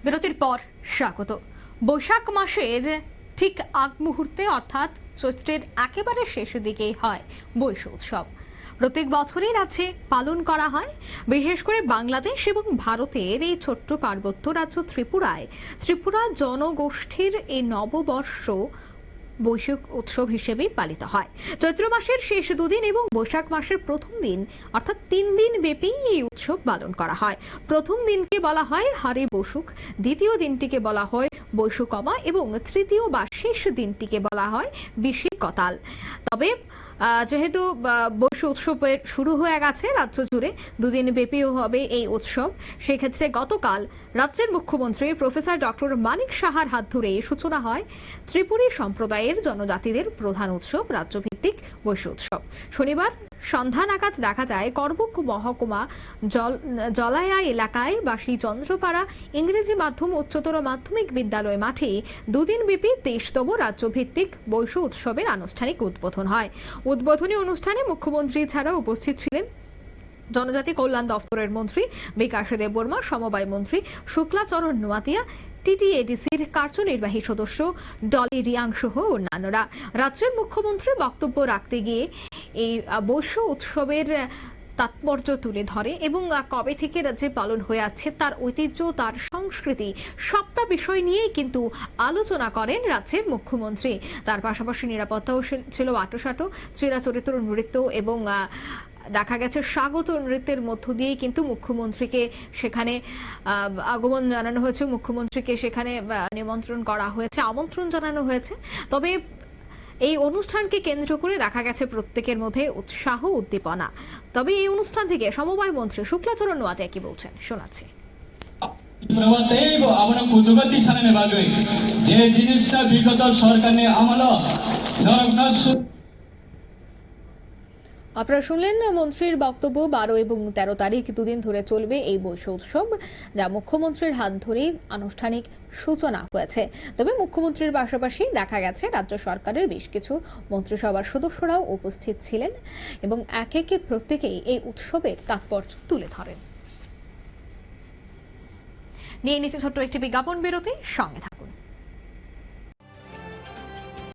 বিরতির পর স্বাগত। বৈশাখ মাসের ঠিক আগ মুহূর্তে অর্থাৎ চৈত্রের একেবারে শেষের দিকেই হয় বৈশ উৎসব। প্রত্যেক বছরই রাজ্যে পালন করা হয়। বিশেষ করে বাংলাদেশ এবং ভারতের এই ছোট্ট পার্বত্য রাজ্য ত্রিপুরা জনগোষ্ঠীর এই নববর্ষ বৈশাখ উৎসব হিসেবে পালিত হয়। চৈত্র মাসের শেষ দুদিন এবং বৈশাখ মাসের প্রথম দিন অর্থাৎ 3 দিন ব্যাপী এই উৎসব পালন করা হয়। প্রথম দিনকে বলা হয় হারে বসুক, দ্বিতীয় দিনটিকে বলা হয় বৈশুকমা এবং তৃতীয় বা শেষ দিনটিকে বলা হয় বিশে কতাল। তবে যেহেতু বৈশ উৎসবের শুরু হয়ে গেছে রাজ্য জুড়ে, দুদিন ব্যাপীও হবে এই উৎসব। সেক্ষেত্রে গতকাল রাজ্যের মুখ্যমন্ত্রী প্রফেসর ডক্টর মানিক সাহার হাত ধরে সূচনা হয় ত্রিপুরী সম্প্রদায়ের জনজাতিদের প্রধান উৎসব রাজ্যভিত্তিক বৈশ উৎসব। শনিবার সন্ধ্যা নাগাদ দেখা যায় করবুক মহকুমা জলায়া এলাকায় বাসী চন্দ্রপাড়া ইংরেজি মাধ্যম উচ্চতর মাধ্যমিক বিদ্যালয় মাঠে দুদিন ব্যাপী 23তম রাজ্যভিত্তিক বৈশ উৎসবের আনুষ্ঠানিক উদ্বোধন হয়। উদ্বোধনী অনুষ্ঠানে মুখ্যমন্ত্রী ছাড়াও উপস্থিত ছিলেন জনজাতি কল্যাণ দপ্তরের মন্ত্রী বিকাশ দেববর্মা, সমবায় মন্ত্রী শুক্লাচরণ নোয়াতিয়া, টিটিএডিসির কার্যনির্বাহী সদস্য ডলি রিয়াং সহ অন্যান্যরা। রাজ্যের মুখ্যমন্ত্রী বক্তব্য রাখতে গিয়ে এই বৈশ উৎসবের তাৎপর্য তুলে ধরে এবং কবে থেকে রাজ্যে পালন হয়ে আছে তার ঐতিহ্য, তার সংস্কৃতি সবটা বিষয় নিয়েই কিন্তু আলোচনা করেন রাজ্যের মুখ্যমন্ত্রী। তার পাশাপাশি নিরাপত্তাও ছিল আঁটোসাঁটো। চিরাচরিত নৃত্য এবং দেখা গেছে স্বাগত নৃত্যের মধ্য দিয়েই কিন্তু মুখ্যমন্ত্রীকে সেখানে আগমন জানানো হয়েছে, মুখ্যমন্ত্রীকে সেখানে নিমন্ত্রণ করা হয়েছে, আমন্ত্রণ জানানো হয়েছে। তবে এই অনুষ্ঠানকে কেন্দ্র করে দেখা গেছে প্রত্যেকের মধ্যে উৎসাহ উদ্দীপনা। তবে এই অনুষ্ঠান থেকে সমবায় মন্ত্রী শুক্লাচরণ নোয়াতিয়া কি বলছেন শোনাচ্ছি। যে জিনিসটা বিগত সরকারের আমল আপনারা শুনলেন মন্ত্রীর বক্তব্য। 12 এবং 13 তারিখ দুদিন ধরে চলবে এই বৈশ উৎসব, যা মুখ্যমন্ত্রীর হাত ধরেই আনুষ্ঠানিক সূচনা হয়েছে। তবে মুখ্যমন্ত্রীর পাশাপাশি দেখা গেছে রাজ্য সরকারের বেশ কিছু মন্ত্রিসভার সদস্যরাও উপস্থিত ছিলেন এবং একে একে প্রত্যেকেই এই উৎসবের তাৎপর্য তুলে ধরেন। নিয়ে নিচ্ছে ছোট্ট একটি বিজ্ঞাপন বিরতি, সঙ্গে থাকুন।